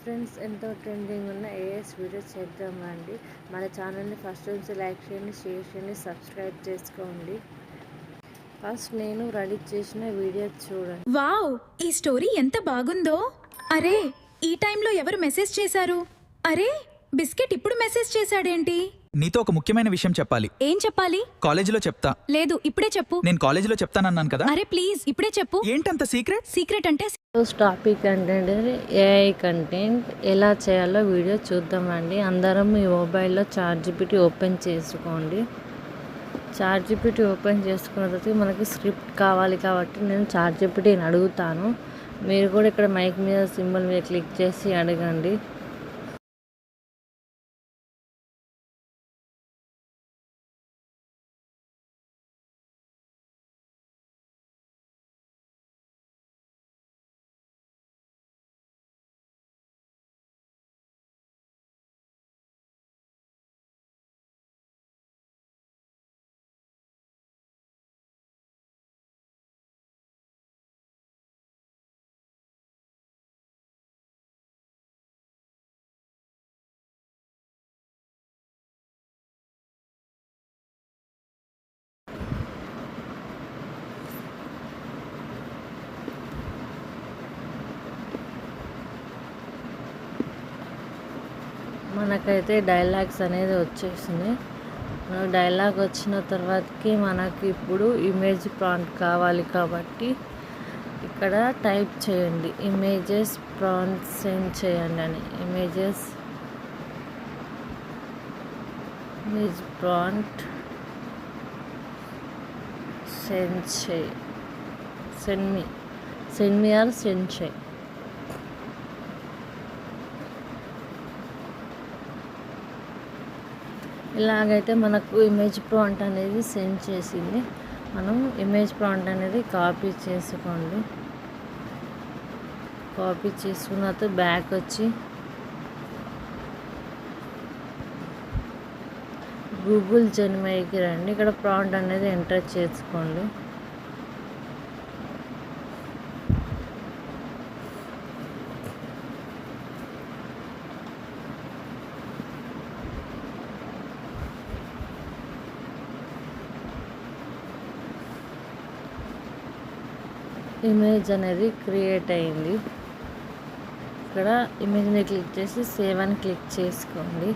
Friends, ఎంతో trending ఉన్న as videos చేద్దామండి. మన ఛానల్ని ఫస్ట్ నుంచి లైక్ చేయండి, షేర్ చేయండి, సబ్స్క్రైబ్ చేసుకోండి. ఫస్ట్ నేను రెడీ చేసిన వీడియో చూడండి. వావ్, ఈ స్టోరీ ఎంత బాగుందో. అరే, ఈ టైంలో ఎవరు మెసేజ్ చేశారు? అరే, బిస్కెట్ ఇప్పుడు మెసేజ్ చేశాడేంటి? నీతో ఒక ముఖ్యమైన విషయం చెప్పాలి. ఏం చెప్పాలి? కాలేజీలో చెప్తా. లేదు, ఇప్పుడే చెప్పు. నేను కాలేజీలో చెప్తానన్నాను కదా. అరే ప్లీజ్, ఇప్పుడే చెప్పు. ఏంటంత సీక్రెట్? సీక్రెట్ అంటే టాపిక్ కంటెంట్ ఏఐ కంటెంట్ ఎలా చేయాలో వీడియో చూద్దామండి. అందరం మీ మొబైల్లో చాట్‌జీపీటీ ఓపెన్ చేసుకోండి. చాట్‌జీపీటీ ఓపెన్ చేసుకున్న తర్వాత మనకి స్క్రిప్ట్ కావాలి కాబట్టి నేను చాట్‌జీపీటీని అడుగుతాను. మీరు కూడా ఇక్కడ మైక్ మీద సింబల్ మీద క్లిక్ చేసి అడగండి. మనకైతే డైలాగ్స్ అనేది వచ్చేసింది. డైలాగ్ వచ్చిన తర్వాతకి మనకి ఇప్పుడు ఇమేజ్ ప్రాంప్ట్ కావాలి కాబట్టి ఇక్కడ టైప్ చేయండి, ఇమేజెస్ ప్రాంప్ట్ సెండ్ చేయండి అని. ఇమేజ్ ప్రాంప్ట్ సెండ్ చేయి, సెండ్ మీ ఆర్ సెండ్ చేయి. ఇలాగైతే మనకు ఇమేజ్ ప్రాంప్ట్ అనేది సెండ్ చేసింది. మనం ఇమేజ్ ప్రాంప్ట్ అనేది కాపీ చేసుకోండి. కాపీ చేసుకున్న తర్వాత బ్యాక్ వచ్చి గూగుల్ జెమినైకి రండి. ఇక్కడ ప్రాంప్ట్ అనేది ఎంటర్ చేసుకోండి. ఇమేజ్ అనేది క్రియేట్ అయింది. ఇక్కడ ఇమేజ్ని క్లిక్ చేసి సేవ్ అని క్లిక్ చేసుకోండి.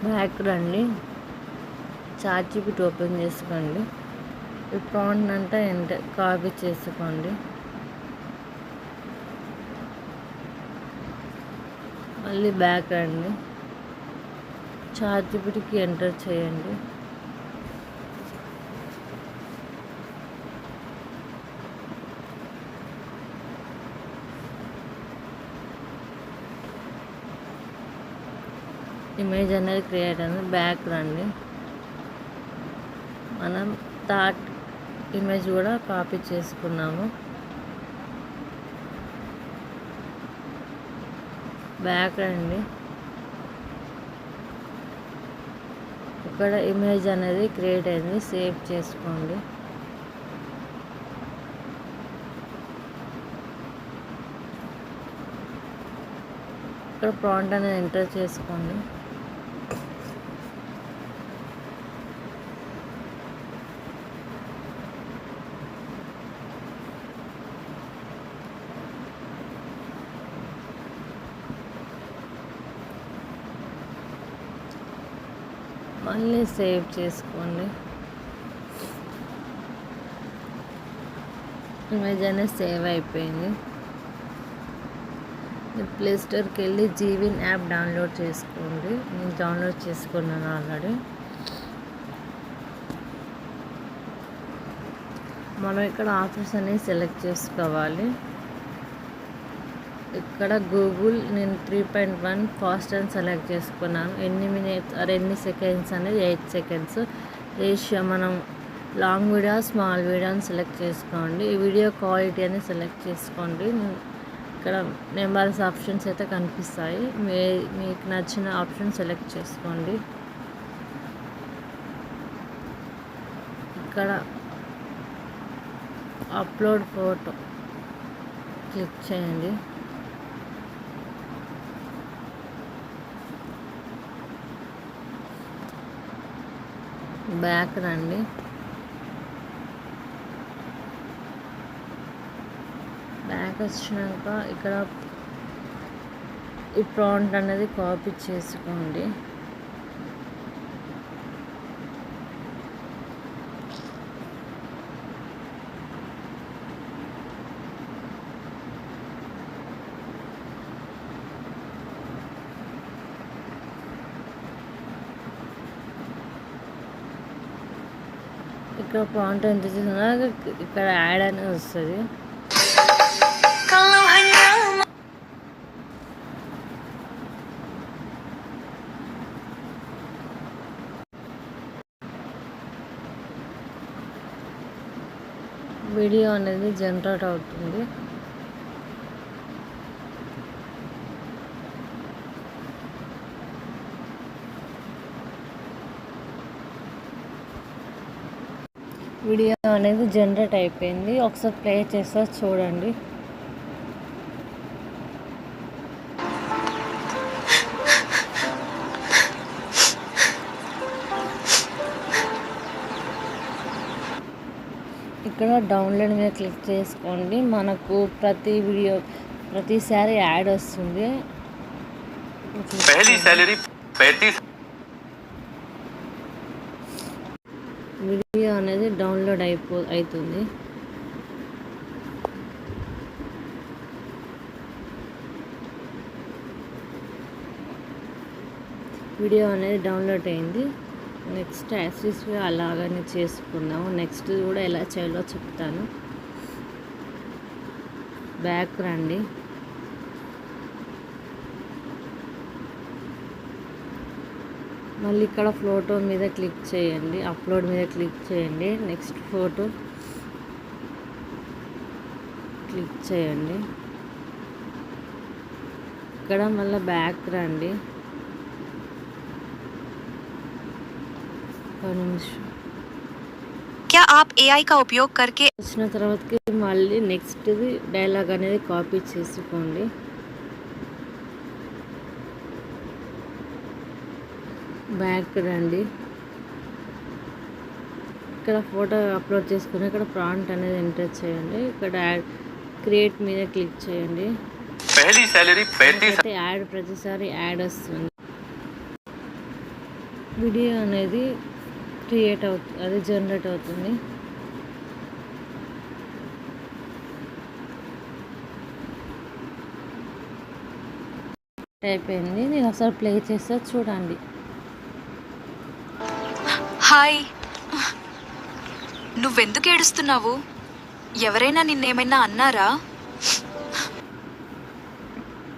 బ్యాక్ రండి, చాట్‌జీపీటీ ఓపెన్ చేసుకోండి. ఈ ప్రాంప్ట్ అంతా ఎంటర్ కాపీ చేసుకోండి. మళ్ళీ బ్యాక్ రండి, చాట్‌జీపీటీకి ఎంటర్ చేయండి. ఇమేజ్ అనేది క్రియేట్ అయింది. బ్యాక్ రండి, మనం థర్డ్ ఇమేజ్ కూడా కాపీ చేసుకున్నాము. బ్యాక్ రండి, ఇక్కడ ఇమేజ్ అనేది క్రియేట్ అయింది, సేవ్ చేసుకోండి. ఇక్కడ ప్రాంప్ట్ అనేది ఎంటర్ చేసుకోండి. మళ్ళీ సేవ్ చేసుకోండి. ఇమేజ్ అనేది సేవ్ అయిపోయింది. ప్లే స్టోర్కి వెళ్ళి జీవిన్ యాప్ డౌన్లోడ్ చేసుకోండి. నేను డౌన్లోడ్ చేసుకున్నాను ఆల్రెడీ. మనం ఇక్కడ ఆఫర్స్ అనేవి సెలెక్ట్ చేసుకోవాలి. ఇక్కడ గూగుల్ నేను 3.1 ఫాస్ట్ అని సెలెక్ట్ చేసుకున్నాను. ఎన్ని మినిట్స్ ఆర్ ఎన్ని సెకండ్స్ అనేది 8 సెకండ్స్. రేషియో మనం లాంగ్ వీడియో స్మాల్ వీడియో అని సెలెక్ట్ చేసుకోండి. ఈ వీడియో క్వాలిటీ అని సెలెక్ట్ చేసుకోండి. ఇక్కడ నెంబర్స్ ఆప్షన్స్ అయితే కనిపిస్తాయి. మీకు నచ్చిన ఆప్షన్ సెలెక్ట్ చేసుకోండి. ఇక్కడ అప్లోడ్ ఫోటో క్లిక్ చేయండి. బ్యాక్ రండి. బ్యాక్ వచ్చినాక ఇక్కడ ఈ ప్రాంప్ట్ అనేది కాపీ చేసుకోండి. ఇక్కడ ప్రాంప్ట్ ఎంత చేసినా ఇక్కడ యాడ్ అనేది వస్తుంది. వీడియో అనేది జనరేట్ అవుతుంది. వీడియో అనేది జనరేట్ అయిపోయింది. ఒకసారి ప్లే చేస్తా చూడండి. ఇక్కడ డౌన్లోడ్ మీద క్లిక్ చేసుకోండి. మనకు ప్రతిసారి యాడ్ వస్తుంది. వీడియో అనేది డౌన్లోడ్ అవుతుంది. వీడియో అనేది డౌన్లోడ్ అయింది. నెక్స్ట్ యాక్సెస్ అలాగనే చేసుకుందాము. నెక్స్ట్ కూడా ఎలా చేయాలో చెప్తాను. బ్యాక్ రండి. మళ్ళీ ఇక్కడ ఫోటో మీద క్లిక్ చేయండి. అప్లోడ్ మీద క్లిక్ చేయండి. నెక్స్ట్ ఫోటో క్లిక్ చేయండి. ఇక్కడ మళ్ళీ బ్యాక్ రండి. क्या आप AI का उपयोग करके వచ్చిన తర్వాతకి మళ్ళీ నెక్స్ట్ డైలాగ్ అనేది కాపీ చేసుకోండి. బ్యాక్ రండి. ఇక్కడ ఫోటో అప్లోడ్ చేసుకుని ఇక్కడ ప్రాంప్ట్ అనేది ఎంటర్ చేయండి. ఇక్కడ క్రియేట్ మీద క్లిక్ చేయండి. యాడ్ ప్రతిసారి యాడ్ వస్తుంది. వీడియో అనేది క్రియేట్ అవుతుంది, అది జనరేట్ అవుతుంది. అయిపోయింది. నేను ఒకసారి ప్లే చేస్తా చూడండి. హాయ్, నువ్వెందుకు ఏడుస్తున్నావు? ఎవరైనా నిన్నేమైనా అన్నారా?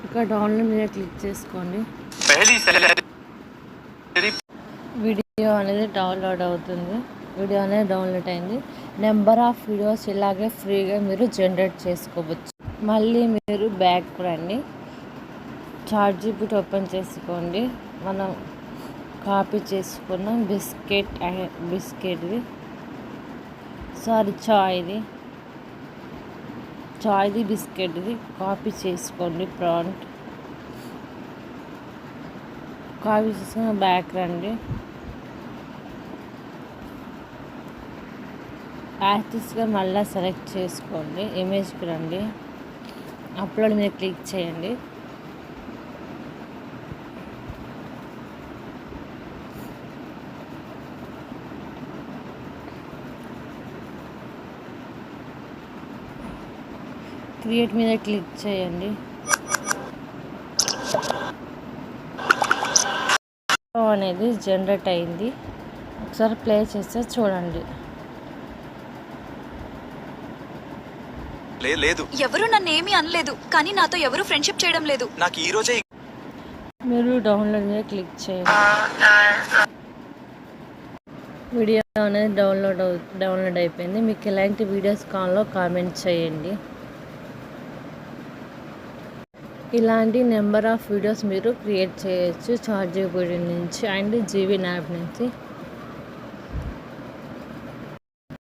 ఇక్కడ డౌన్లోడ్ మీద క్లిక్ చేసుకోండి. వీడియో అనేది డౌన్లోడ్ అవుతుంది. వీడియో అనేది డౌన్లోడ్ అయింది. నెంబర్ ఆఫ్ వీడియోస్ ఇలాగే ఫ్రీగా మీరు జనరేట్ చేసుకోవచ్చు. మళ్ళీ మీరు బ్యాక్ రండి. చాట్‌జీపీటీ ఓపెన్ చేసుకోండి. మనం కాపీ చేసుకున్న బిస్కెట్ది చాయ్ది బిస్కెట్ది కాపీ చేసుకోండి. ప్రాంప్ట్ కాపీ చేసుకుని బ్యాక్ రండి. యాక్సెస్గా మళ్ళీ సెలెక్ట్ చేసుకోండి. ఇమేజ్కి రండి. అప్లోడ్ మీద క్లిక్ చేయండి. క్రియేట్ మీద క్లిక్ చేయండి. అనేది జనరేట్ అయింది. ఒకసారి ప్లే చేస్తే చూడండి. లేదు, ఎవరు నన్ను ఏమీ అనలేదు, కానీ నాతో ఎవరు ఫ్రెండ్షిప్ చేయడం లేదు. నాకు ఈ రోజే మీరు డౌన్లోడ్ మీద క్లిక్ చేయండి. వీడియో అనేది డౌన్లోడ్ అయిపోయింది. మీకు ఎలాంటి వీడియోస్ కావాలో కామెంట్ చేయండి. ఇలాంటి నెంబర్ ఆఫ్ వీడియోస్ మీరు క్రియేట్ చేయొచ్చు చాట్ జీపీటీ నుంచి అండ్ జీవీన్ యాప్ నుంచి.